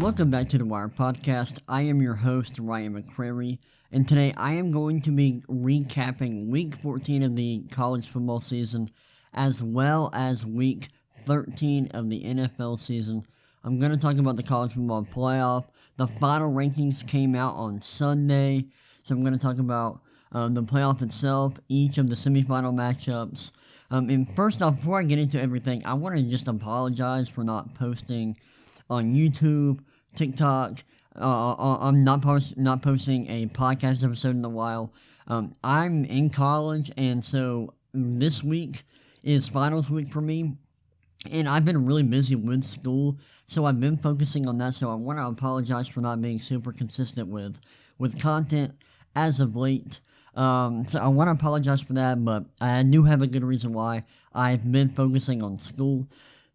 Welcome back to the Wire Podcast. I am your host, Ryan McCrary, and today I am going to be recapping Week 14 of the college football season, as well as Week 13 of the NFL season. I'm going to talk about the college football playoff. The final rankings came out on Sunday, so I'm going to talk about the playoff itself, each of the semifinal matchups. And first off, before I get into everything, I want to just apologize for not posting on YouTube, TikTok. I'm not posting a podcast episode in a while. I'm in college, and so this week is finals week for me, and I've been really busy with school, so I've been focusing on that. So I want to apologize for not being super consistent with content as of late. So I want to apologize for that, but I do have a good reason why. I've been focusing on school.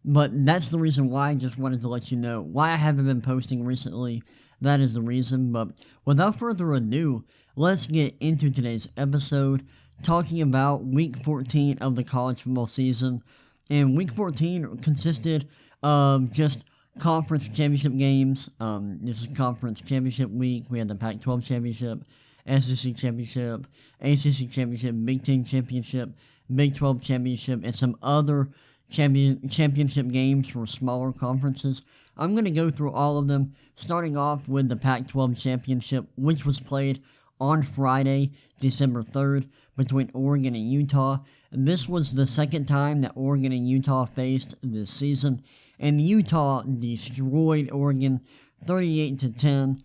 But that's the reason why. I just wanted to let you know why I haven't been posting recently. That is the reason. But without further ado, let's get into today's episode, talking about Week 14 of the college football season. And Week 14 consisted of just conference championship games. This is conference championship week. We had the Pac-12 Championship, SEC Championship, ACC Championship, Big Ten Championship, Big 12 Championship, and some other championship games for smaller conferences. I'm going to go through all of them, starting off with the Pac-12 Championship, which was played on Friday, December 3rd, between Oregon and Utah. This was the second time that Oregon and Utah faced this season, and Utah destroyed Oregon 38-10.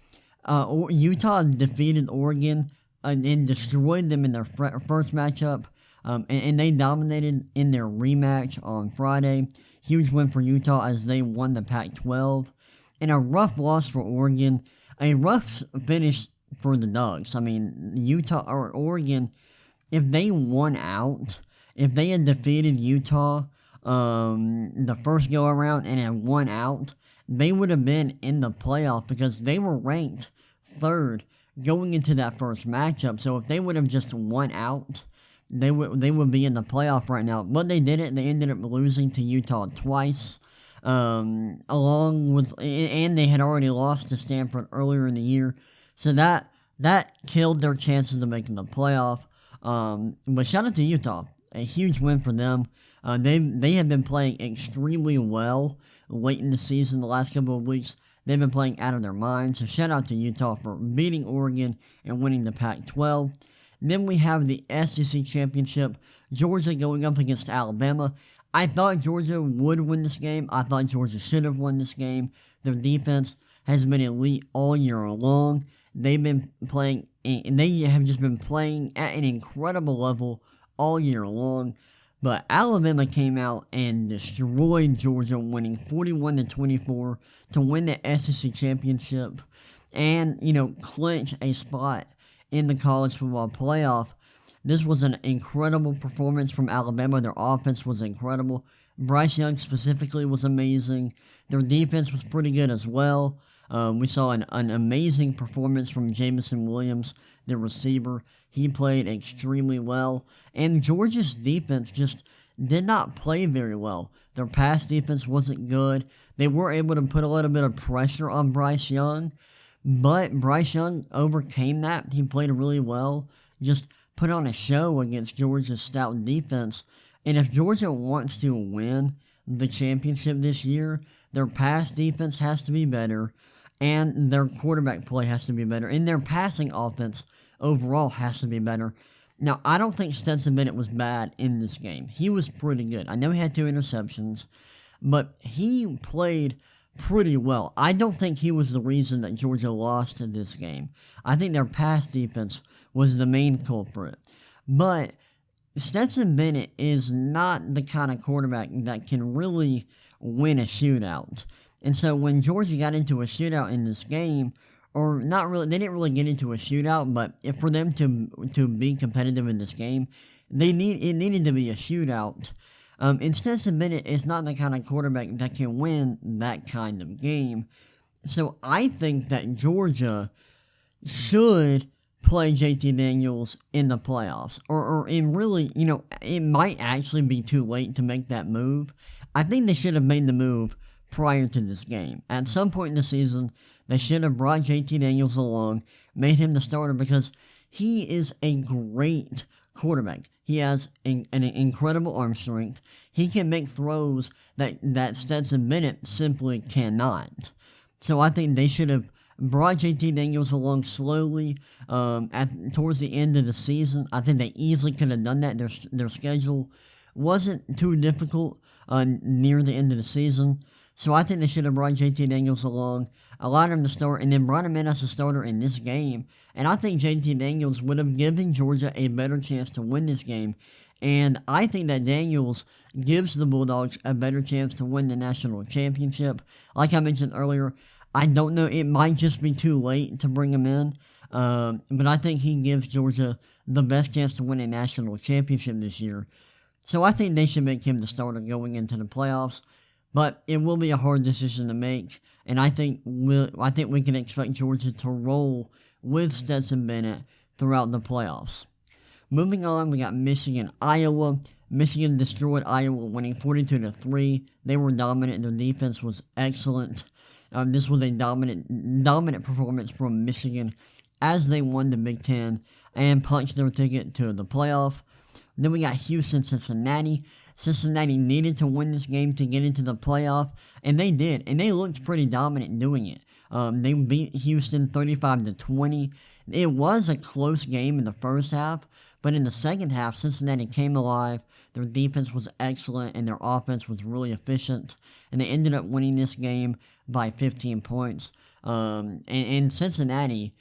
Utah defeated Oregon and destroyed them in their first matchup. And they dominated in their rematch on Friday. Huge win for Utah as they won the Pac-12. And a rough loss for Oregon. A rough finish for the Ducks. I mean, Utah or Oregon, if they won out, if they had defeated Utah the first go-around and had won out, they would have been in the playoff because they were ranked third going into that first matchup. So if they would have just won out, they would be in the playoff right now, but they didn't. They ended up losing to Utah twice, and they had already lost to Stanford earlier in the year, so that killed their chances of making the playoff. But shout out to Utah, a huge win for them. They have been playing extremely well late in the season. The last couple of weeks, they've been playing out of their minds. So shout out to Utah for beating Oregon and winning the Pac-12. Then we have the SEC Championship, Georgia going up against Alabama. I thought Georgia would win this game. I thought Georgia should have won this game. Their defense has been elite all year long. They have just been playing at an incredible level all year long. But Alabama came out and destroyed Georgia, winning 41-24 to win the SEC Championship and, clinch a spot in the college football playoff. This was an incredible performance from Alabama. Their offense was incredible. Bryce Young specifically was amazing. Their defense was pretty good as well. We saw an amazing performance from Jamison Williams, the receiver. He played extremely well. And Georgia's defense just did not play very well. Their pass defense wasn't good. They were able to put a little bit of pressure on Bryce Young, but Bryce Young overcame that. He played really well, just put on a show against Georgia's stout defense. And if Georgia wants to win the championship this year, their pass defense has to be better, and their quarterback play has to be better, and their passing offense overall has to be better. Now, I don't think Stetson Bennett was bad in this game. He was pretty good. I know he had 2 interceptions, but he played pretty well. I don't think he was the reason that Georgia lost this game. I think their pass defense was the main culprit. But Stetson Bennett is not the kind of quarterback that can really win a shootout. And so when Georgia got into a shootout in this game, or not really, they didn't really get into a shootout, but for them to be competitive in this game, it needed to be a shootout. And Stetson Bennett is not the kind of quarterback that can win that kind of game. So I think that Georgia should play JT Daniels in the playoffs. Or really, it might actually be too late to make that move. I think they should have made the move prior to this game. At some point in the season, they should have brought JT Daniels along, made him the starter, because he is a great quarterback. He has an incredible arm strength. He can make throws that Stetson Bennett simply cannot. So I think they should have brought JT Daniels along slowly towards the end of the season. I think they easily could have done that. Their schedule wasn't too difficult near the end of the season. So I think they should have brought JT Daniels along, allowed him to start, and then brought him in as a starter in this game. And I think JT Daniels would have given Georgia a better chance to win this game. And I think that Daniels gives the Bulldogs a better chance to win the national championship. Like I mentioned earlier, I don't know, it might just be too late to bring him in. But I think he gives Georgia the best chance to win a national championship this year. So I think they should make him the starter going into the playoffs. But it will be a hard decision to make, and I think we can expect Georgia to roll with Stetson Bennett throughout the playoffs. Moving on, we got Michigan, Iowa. Michigan destroyed Iowa, winning 42-3. They were dominant. Their defense was excellent. This was a dominant performance from Michigan as they won the Big Ten and punched their ticket to the playoff. Then we got Houston, Cincinnati. Cincinnati needed to win this game to get into the playoff, and they did, and they looked pretty dominant doing it. They beat Houston 35-20. It was a close game in the first half, but in the second half, Cincinnati came alive. Their defense was excellent, and their offense was really efficient, and they ended up winning this game by 15 points. And Cincinnati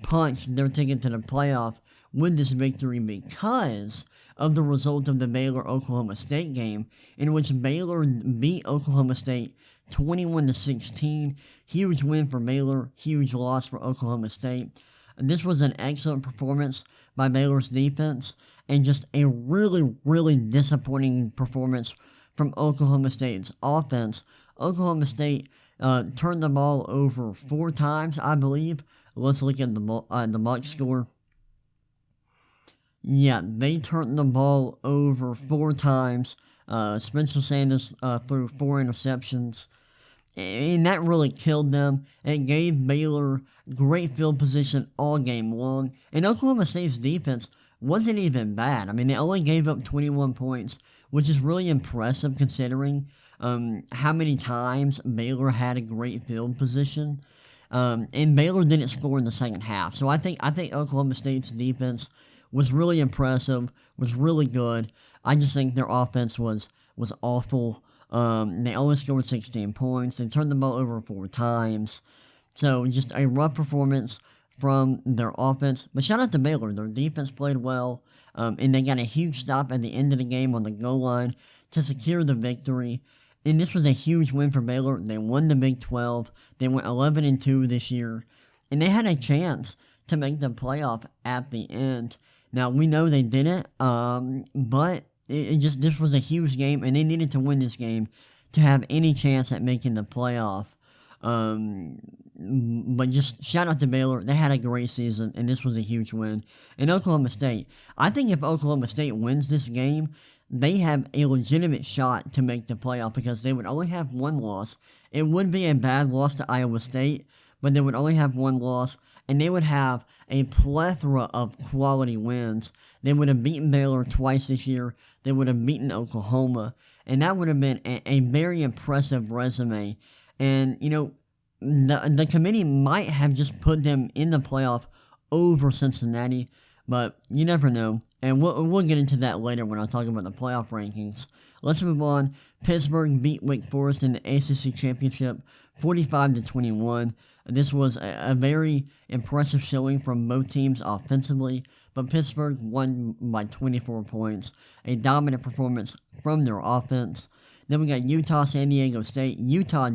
punched their ticket to the playoff with this victory because of the result of the Baylor-Oklahoma State game, in which Baylor beat Oklahoma State 21-16. Huge win for Baylor, huge loss for Oklahoma State. This was an excellent performance by Baylor's defense, and just a really, really disappointing performance from Oklahoma State's offense. Oklahoma State turned the ball over 4 times, I believe. Let's look at the box score. Yeah, they turned the ball over 4 times. Spencer Sanders threw 4 interceptions. And that really killed them. It gave Baylor great field position all game long. And Oklahoma State's defense wasn't even bad. I mean, they only gave up 21 points, which is really impressive considering how many times Baylor had a great field position. And Baylor didn't score in the second half. So I think Oklahoma State's defense was really impressive, was really good. I just think their offense was awful. They only scored 16 points. They turned the ball over 4 times. So just a rough performance from their offense. But shout out to Baylor. Their defense played well. And they got a huge stop at the end of the game on the goal line to secure the victory. And this was a huge win for Baylor. They won the Big 12. They went 11-2 this year. And they had a chance to make the playoff at the end. Now, we know they didn't, but this was a huge game, and they needed to win this game to have any chance at making the playoff. But just shout out to Baylor. They had a great season, and this was a huge win. And Oklahoma State, I think if Oklahoma State wins this game, they have a legitimate shot to make the playoff because they would only have 1 loss. It would be a bad loss to Iowa State, but they would only have 1 loss, and they would have a plethora of quality wins. They would have beaten Baylor twice this year. They would have beaten Oklahoma, and that would have been a very impressive resume. And, you know, the committee might have just put them in the playoff over Cincinnati, but you never know. And we'll get into that later when I talk about the playoff rankings. Let's move on. Pittsburgh beat Wake Forest in the ACC Championship 45-21. This was a very impressive showing from both teams offensively, but Pittsburgh won by 24 points. A dominant performance from their offense. Then we got Utah, San Diego State. Utah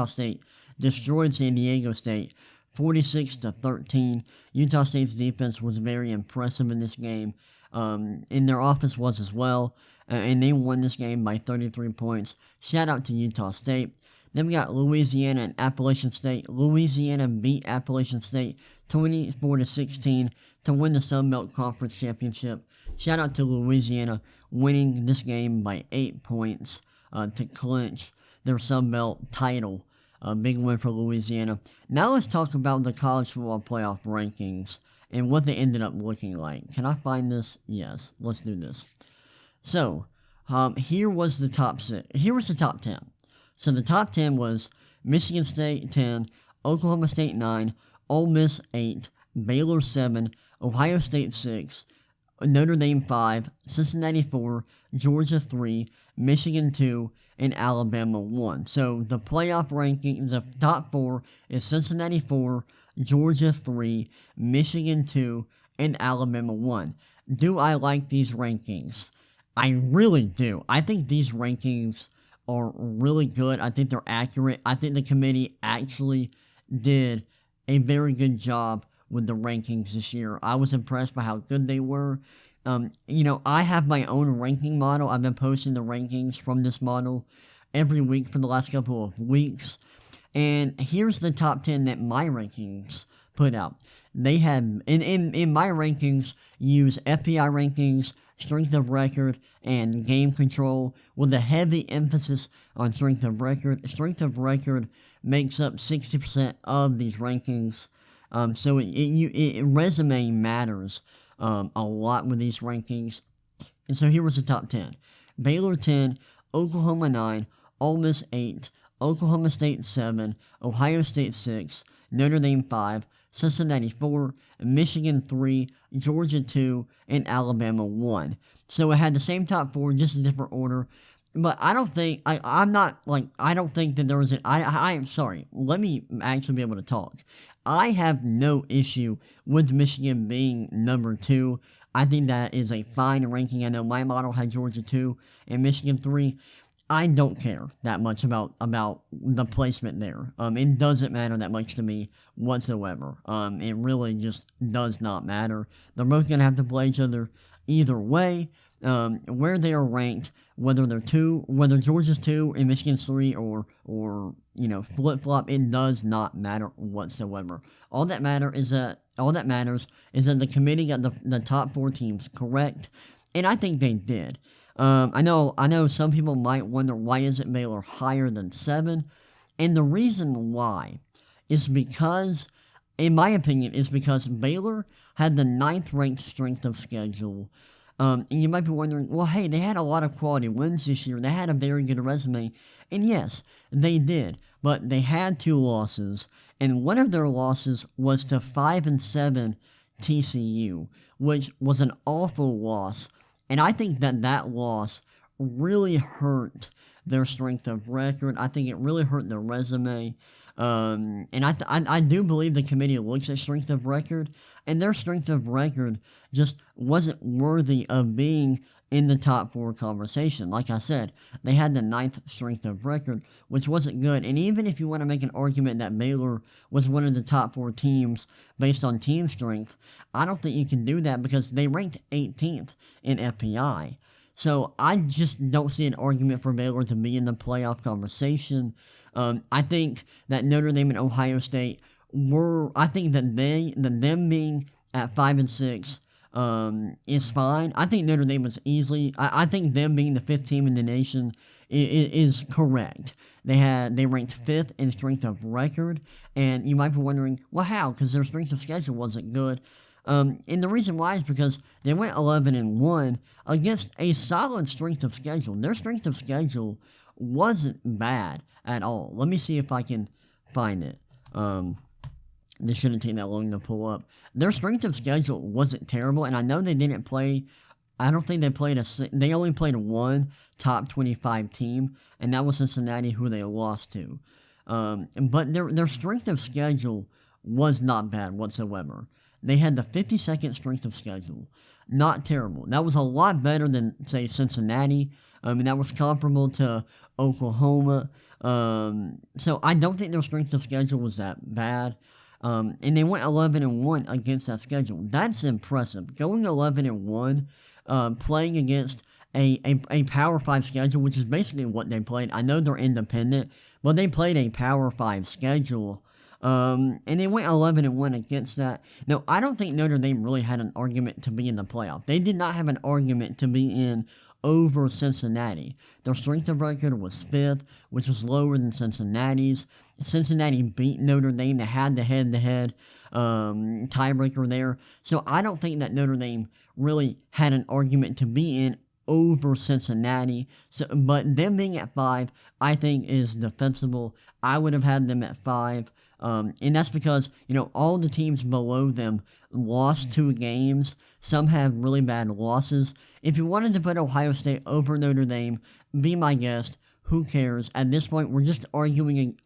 State destroyed San Diego State 46-13. Utah State's defense was very impressive in this game, and their offense was as well, and they won this game by 33 points. Shout out to Utah State. Then we got Louisiana and Appalachian State. Louisiana beat Appalachian State 24-16 to win the Sun Belt Conference Championship. Shout out to Louisiana winning this game by 8 points to clinch their Sun Belt title. A big win for Louisiana. Now let's talk about the college football playoff rankings and what they ended up looking like. Can I find this? Yes, let's do this. So, here was the top 10. So the top 10 was Michigan State 10, Oklahoma State 9, Ole Miss 8, Baylor 7, Ohio State 6, Notre Dame 5, Cincinnati 4, Georgia 3, Michigan 2, and Alabama 1. So the playoff ranking, the top 4 is Cincinnati 4, Georgia 3, Michigan 2, and Alabama 1. Do I like these rankings? I really do. I think these rankings are really good. I think they're accurate. I think the committee actually did a very good job with the rankings this year. I was impressed by how good they were. I have my own ranking model. I've been posting the rankings from this model every week for the last couple of weeks. And here's the top 10 that my rankings put out. They have, in my rankings, use FPI rankings, strength of record, and game control, with a heavy emphasis on strength of record. Strength of record makes up 60% of these rankings. So resume matters a lot with these rankings. And so here was the top 10. Baylor 10, Oklahoma 9, Ole Miss 8, Oklahoma State 7, Ohio State 6, Notre Dame 5, Cincinnati 4, Michigan 3, Georgia 2, and Alabama 1. So it had the same top 4, just a different order. But I don't think, I don't think that there was I'm sorry, let me actually be able to talk. I have no issue with Michigan being number 2. I think that is a fine ranking. I know my model had Georgia 2 and Michigan 3. I don't care that much about the placement there. It doesn't matter that much to me whatsoever. It really just does not matter. They're both going to have to play each other either way. Where they are ranked, whether Georgia's 2 and Michigan's 3 or flip-flop, it does not matter whatsoever. All that matters is that the committee got the top 4 teams correct, and I think they did. I know some people might wonder, why isn't Baylor higher than 7? And the reason why is because, in my opinion, is because Baylor had the 9th ranked strength of schedule. And you might be wondering, well, hey, they had a lot of quality wins this year. They had a very good resume. And yes, they did. But they had 2 losses. And one of their losses was to 5-7 TCU, which was an awful loss. And I think that loss really hurt their strength of record. I think it really hurt their resume. And I do believe the committee looks at strength of record, and their strength of record just wasn't worthy of being in the top 4 conversation. Like I said, they had the 9th strength of record, which wasn't good. And even if you want to make an argument that Baylor was one of the top 4 teams based on team strength, I don't think you can do that because they ranked 18th in FPI. So I just don't see an argument for Baylor to be in the playoff conversation. I think that Notre Dame and Ohio State I think that them being at 5-6 is fine. I think Notre Dame was easily, I think them being the 5th team in the nation is correct. They ranked 5th in strength of record, and you might be wondering, well, how? Because their strength of schedule wasn't good. And the reason why is because they went 11-1 against a solid strength of schedule. Their strength of schedule wasn't bad at all. Let me see if I can find it. This shouldn't take that long to pull up. Their strength of schedule wasn't terrible, and I know they didn't play. I don't think they only played one top 25 team, and that was Cincinnati, who they lost to. But their strength of schedule was not bad whatsoever. They had the 52nd strength of schedule. Not terrible. That was a lot better than, say, Cincinnati. That was comparable to Oklahoma. So I don't think their strength of schedule was that bad. And they went 11-1 against that schedule. That's impressive. Going 11-1, playing against a Power 5 schedule, which is basically what they played. I know they're independent, but they played a Power 5 schedule. And they went 11-1 against that. Now, I don't think Notre Dame really had an argument to be in the playoff. They did not have an argument to be in over Cincinnati. Their strength of record was 5th, which was lower than Cincinnati's. Cincinnati beat Notre Dame. They had the head-to-head tiebreaker there. So I don't think that Notre Dame really had an argument to be in over Cincinnati. So, but them being at 5, I think is defensible. I would have had them at 5. And that's because, all the teams below them lost 2 games. Some have really bad losses. If you wanted to put Ohio State over Notre Dame, be my guest. Who cares? At this point, we're just arguing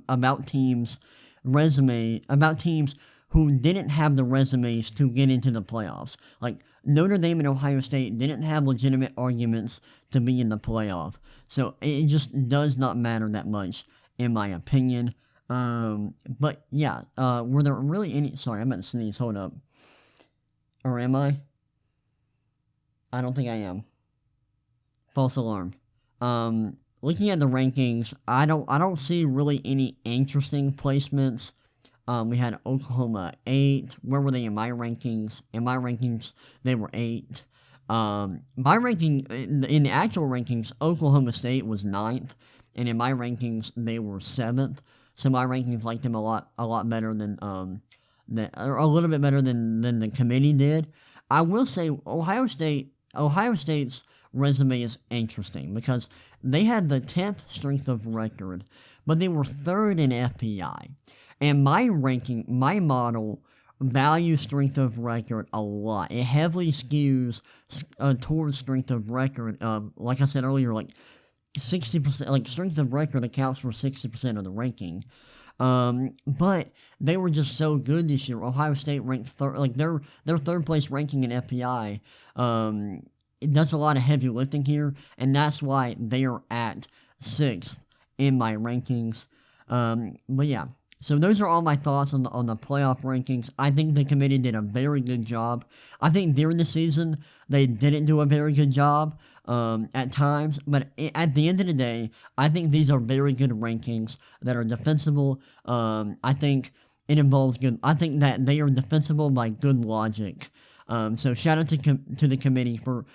about teams' about teams who didn't have the resumes to get into the playoffs. Like, Notre Dame and Ohio State didn't have legitimate arguments to be in the playoff. So it just does not matter that much, in my opinion. But yeah, were there really any... Sorry, I'm about to sneeze. Hold up. Or am I? I don't think I am. False alarm. Looking at the rankings, I don't see really any interesting placements. We had Oklahoma 8. Where were they in my rankings? In my rankings, they were 8. My ranking, in the actual rankings, Oklahoma State was 9th. And in my rankings, they were 7th. So my rankings liked them a lot better than, or a little bit better than the committee did. I will say Ohio State's resume is interesting because they had the 10th strength of record, but they were 3rd in FPI. And my model values strength of record a lot. It heavily skews towards strength of record. Like I said earlier, like 60%, like strength of record accounts for 60% of the ranking. But they were just so good this year. Ohio State ranked third, like their 3rd place ranking in FPI. It does a lot of heavy lifting here, and that's why they are at 6th in my rankings. But yeah. So those are all my thoughts on the playoff rankings. I think the committee did a very good job. I think during the season, they didn't do a very good job at times. But at the end of the day, I think these are very good rankings that are defensible. I think it involves good... I think that they are defensible by good logic. So shout out to the committee for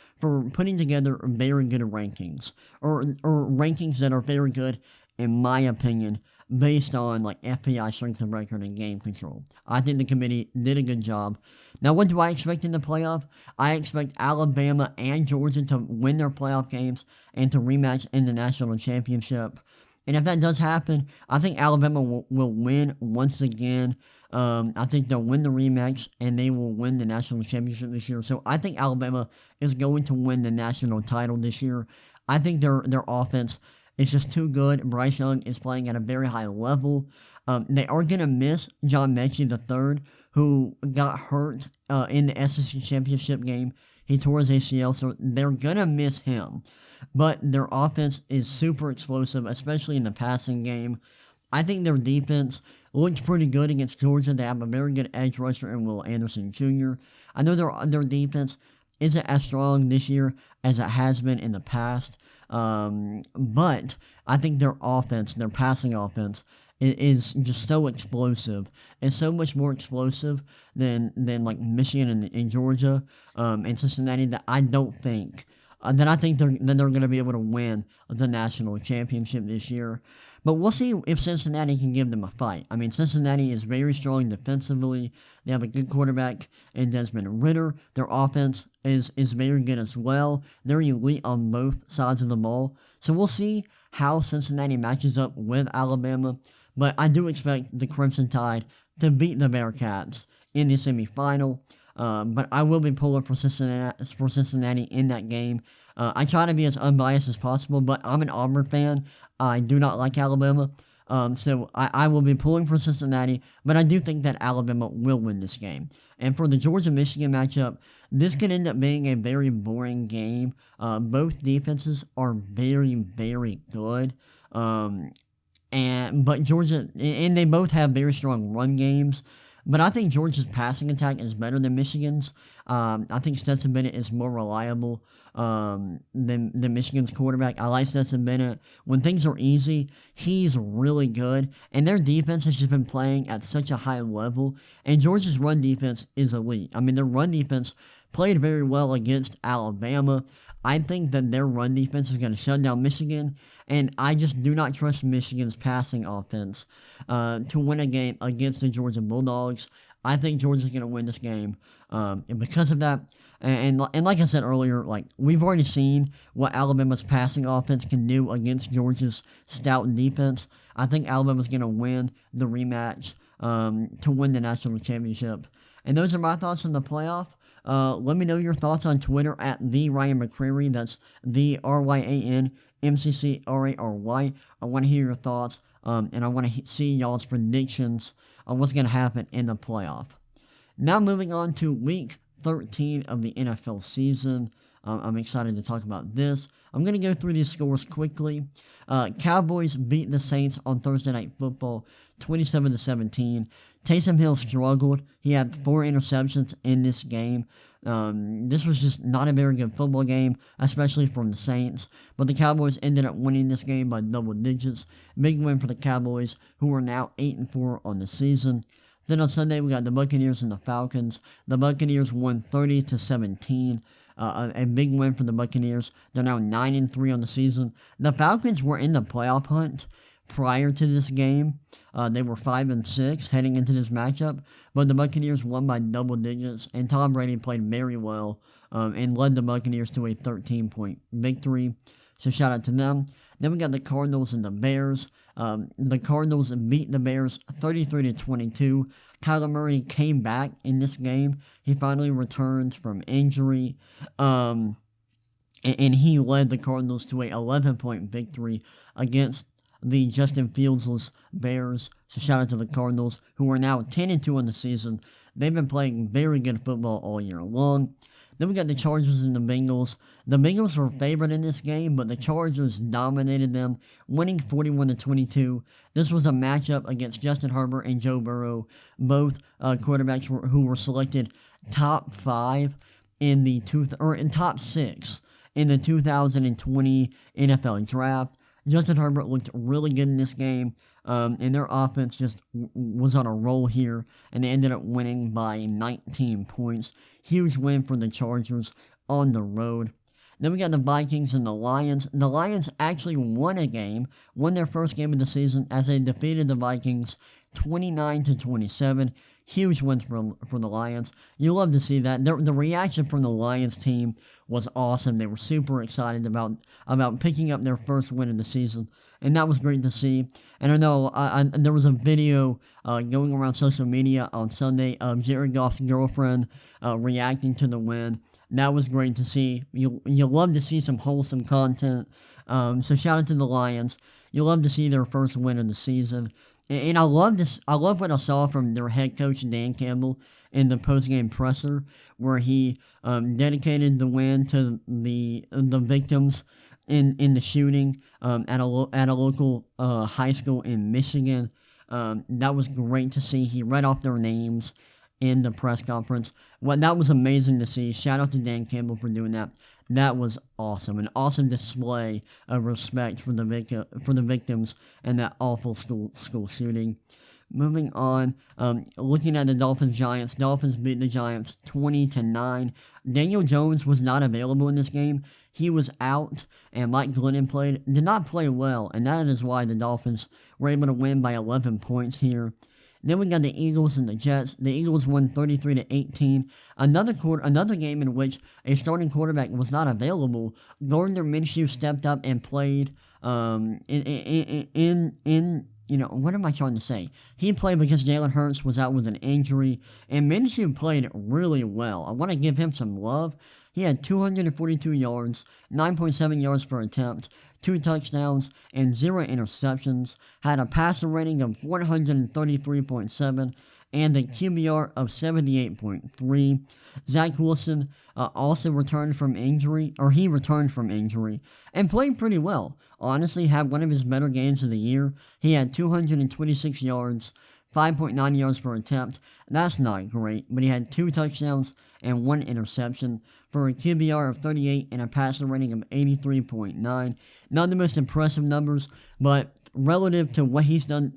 putting together very good rankings. Or rankings that are very good, in my opinion, based on like FPI strength of record and game control. I think the committee did a good job. Now, what do I expect in the playoff? I expect Alabama and Georgia to win their playoff games and to rematch in the national championship. And if that does happen, I think Alabama will win once again. I think they'll win the rematch and they will win the national championship this year. So I think Alabama is going to win the national title this year. I think their offense... It's just too good. Bryce Young is playing at a very high level. They are going to miss John Mechie III, who got hurt in the SEC championship game. He tore his ACL, so they're going to miss him. But their offense is super explosive, especially in the passing game. I think their defense looks pretty good against Georgia. They have a very good edge rusher in Will Anderson Jr. I know their defense isn't as strong this year as it has been in the past. But I think their offense, their passing offense, is just so explosive. It's so much more explosive than like Michigan and Georgia and Cincinnati that I don't think I think they're going to be able to win the national championship this year. But we'll see if Cincinnati can give them a fight. I mean, Cincinnati is very strong defensively. They have a good quarterback in Desmond Ridder. Their offense is very good as well. They're elite on both sides of the ball. So we'll see how Cincinnati matches up with Alabama. But I do expect the Crimson Tide to beat the Bearcats in the semifinal. But I will be pulling for Cincinnati in that game. I try to be as unbiased as possible, but I'm an Auburn fan. I do not like Alabama. So I will be pulling for Cincinnati, but I do think that Alabama will win this game. And for the Georgia-Michigan matchup, this could end up being a very boring game. Both defenses are very, very good. But Georgia, and they both have very strong run games. But I think Georgia's passing attack is better than Michigan's. I think Stetson Bennett is more reliable. than Michigan's quarterback. I like Stetson Bennett. When things are easy, he's really good. And their defense has just been playing at such a high level. And Georgia's run defense is elite. I mean, their run defense played very well against Alabama. I think that their run defense is going to shut down Michigan, and I just do not trust Michigan's passing offense to win a game against the Georgia Bulldogs. I think Georgia's going to win this game, and because of that, and like I said earlier, like we've already seen what Alabama's passing offense can do against Georgia's stout defense. I think Alabama's going to win the rematch to win the national championship. And those are my thoughts on the playoff. Let me know your thoughts on Twitter at the Ryan McCrary. That's the RyanMCCRARY. I want to hear your thoughts, and I want to see y'all's predictions on what's going to happen in the playoff. Now moving on to Week 13 of the NFL season. I'm excited to talk about this. I'm going to go through these scores quickly. Cowboys beat the Saints on Thursday Night Football 27-17. Taysom Hill struggled. He had 4 interceptions in this game. This was just not a very good football game, especially from the Saints. But the Cowboys ended up winning this game by double digits. Big win for the Cowboys, who are now 8-4 on the season. Then on Sunday, we got the Buccaneers and the Falcons. The Buccaneers won 30-17. A big win for the Buccaneers. They're now 9-3 on the season. The Falcons were in the playoff hunt prior to this game. They were 5-6 heading into this matchup, but the Buccaneers won by double digits, and Tom Brady played very well and led the Buccaneers to a 13-point victory. So shout out to them. Then we got the Cardinals and the Bears. The Cardinals beat the Bears 33-22. Kyler Murray came back in this game. He finally returned from injury. And he led the Cardinals to a 11-point victory against the Justin Fields-less Bears. So shout out to the Cardinals, who are now 10-2 on the season. They've been playing very good football all year long. Then we got the Chargers and the Bengals. The Bengals were favored in this game, but the Chargers dominated them, winning 41-22. This was a matchup against Justin Herbert and Joe Burrow, both quarterbacks who were selected top 5 in the top 6 in the 2020 NFL Draft. Justin Herbert looked really good in this game, and their offense just was on a roll here, and they ended up winning by 19 points. Huge win for the Chargers on the road. Then we got the Vikings and the Lions. The Lions actually won their first game of the season as they defeated the Vikings 29-27. Huge win for the Lions. You love to see that. The reaction from the Lions team was awesome. They were super excited about picking up their first win of the season, and that was great to see. And I know there was a video going around social media on Sunday of Jared Goff's girlfriend reacting to the win. That was great to see. You love to see some wholesome content. So shout out to the Lions. You love to see their first win of the season. And I love this. I love what I saw from their head coach Dan Campbell in the postgame presser, where he dedicated the win to the victims in the shooting at a local high school in Michigan. That was great to see. He read off their names in the press conference. Well, that was amazing to see. Shout out to Dan Campbell for doing that. That was awesome. An awesome display of respect for the victims and that awful school shooting. Moving on, looking at the Dolphins-Giants. Dolphins beat the Giants 20-9. Daniel Jones was not available in this game. He was out, and Mike Glennon did not play well, and that is why the Dolphins were able to win by 11 points here. Then we got the Eagles and the Jets. The Eagles won 33-18. Another game in which a starting quarterback was not available. Gardner Minshew stepped up and played what am I trying to say? He played because Jalen Hurts was out with an injury, and Minshew played really well. I want to give him some love. He had 242 yards, 9.7 yards per attempt, 2 touchdowns, and 0 interceptions, had a passer rating of 133.7, and a QBR of 78.3. Zach Wilson also returned from injury, and played pretty well. Honestly, had one of his better games of the year. He had 226 yards, 5.9 yards per attempt. That's not great, but he had 2 touchdowns and 1 interception for a QBR of 38 and a passer rating of 83.9. Not the most impressive numbers, but relative to what he's done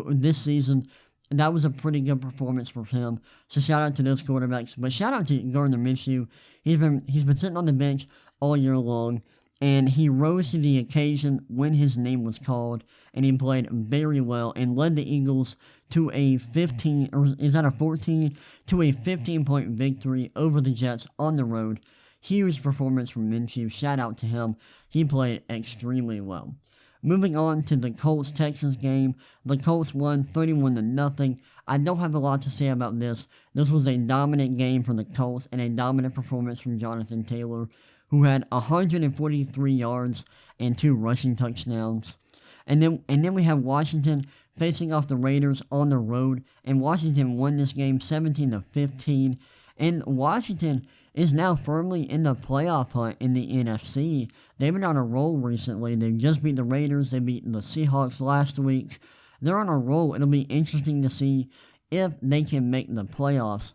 this season, that was a pretty good performance for him. So shout out to those quarterbacks. But shout out to Gardner Minshew. He's been sitting on the bench all year long, and he rose to the occasion when his name was called, and he played very well and led the Eagles to a 14 to a 15-point victory over the Jets on the road. Huge performance from Minshew. Shout out to him. He played extremely well. Moving on to the Colts-Texans game, the Colts won 31-0. I don't have a lot to say about this. This was a dominant game for the Colts and a dominant performance from Jonathan Taylor, who had 143 yards and 2 rushing touchdowns. And then we have Washington facing off the Raiders on the road, and Washington won this game 17-15. And Washington is now firmly in the playoff hunt in the NFC. They've been on a roll recently. They just beat the Raiders. They beat the Seahawks last week. They're on a roll. It'll be interesting to see if they can make the playoffs.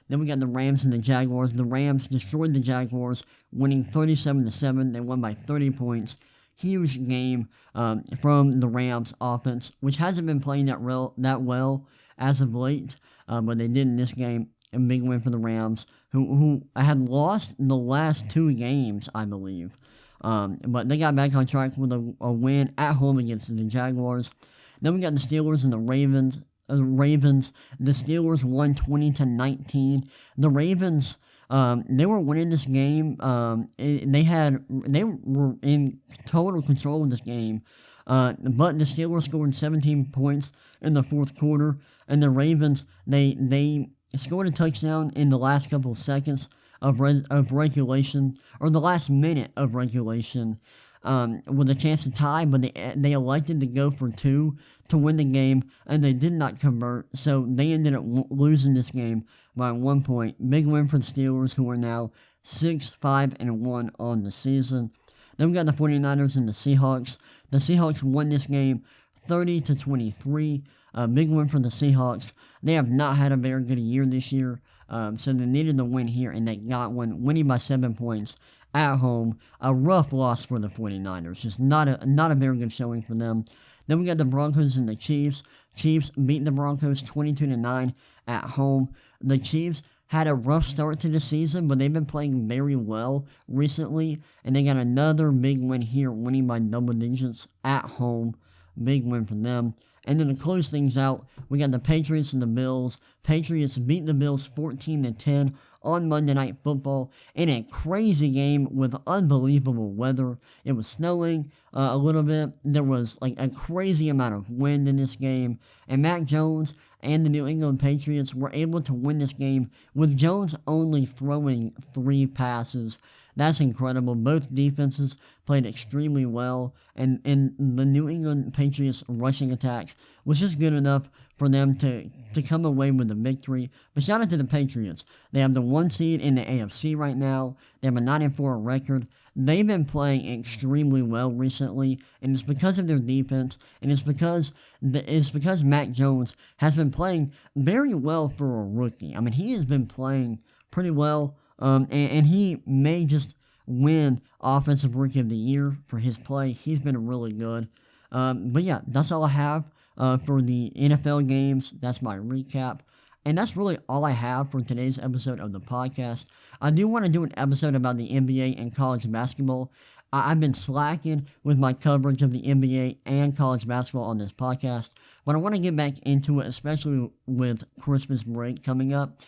Then we got the Rams and the Jaguars. The Rams destroyed the Jaguars, winning 37-7. They won by 30 points. Huge game from the Rams offense, which hasn't been playing that well as of late, but they did in this game. A big win for the Rams, who had lost the last 2 games, I believe. But they got back on track with a win at home against the Jaguars. Then we got the Steelers and the Ravens. The Steelers won 20-19. The Ravens, they were winning this game. They were in total control of this game. But the Steelers scored 17 points in the fourth quarter, and the Ravens, they scored a touchdown in the last couple of seconds of regulation, or the last minute of regulation, with a chance to tie, but they elected to go for 2 to win the game, and they did not convert, so they ended up losing this game by 1 point. Big win for the Steelers, who are now 6-5-1 on the season. Then we got the 49ers and the Seahawks. The Seahawks won this game 30-23. Big win for the Seahawks. They have not had a very good year this year, so they needed the win here, and they got one, winning by 7 points at home. A rough loss for the 49ers. Just not a very good showing for them. Then we got the Broncos and the Chiefs. Chiefs beat the Broncos 22-9 at home. The Chiefs had a rough start to the season, but they've been playing very well recently, and they got another big win here, winning by double digits at home. Big win for them. And then to close things out, we got the Patriots and the Bills. Patriots beat the Bills 14-10 on Monday Night Football in a crazy game with unbelievable weather. It was snowing a little bit. There was like a crazy amount of wind in this game. And Mac Jones and the New England Patriots were able to win this game with Jones only throwing 3 passes. That's incredible. Both defenses played extremely well, and the New England Patriots rushing attack was just good enough for them to come away with a victory. But shout out to the Patriots. They have the 1 seed in the AFC right now. They have a 9-4 record. They've been playing extremely well recently, and it's because of their defense, and it's because Mac Jones has been playing very well for a rookie. I mean, he has been playing pretty well. And he may just win Offensive Rookie of the Year for his play. He's been really good. But yeah, that's all I have for the NFL games. That's my recap. And that's really all I have for today's episode of the podcast. I do want to do an episode about the NBA and college basketball. I've been slacking with my coverage of the NBA and college basketball on this podcast, but I want to get back into it, especially with Christmas break coming up.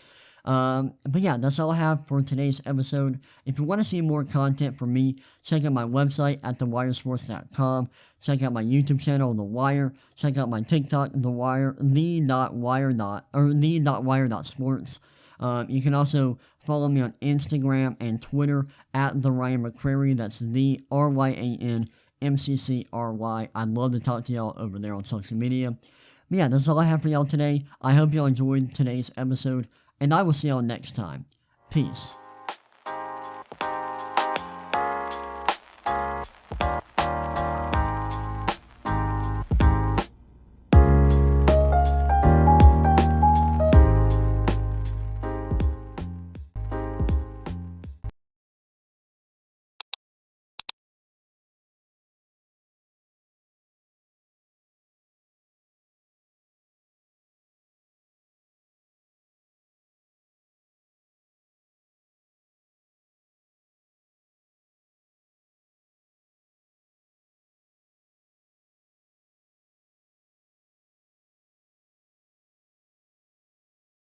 But yeah, that's all I have for today's episode. If you want to see more content from me, check out my website at thewiresports.com. Check out my YouTube channel, The Wire. Check out my TikTok, the.wire.sports. You can also follow me on Instagram and Twitter at the Ryan McCrary. That's the RyanMCCRY. I'd love to talk to y'all over there on social media. But yeah, that's all I have for y'all today. I hope y'all enjoyed today's episode, and I will see y'all next time. Peace.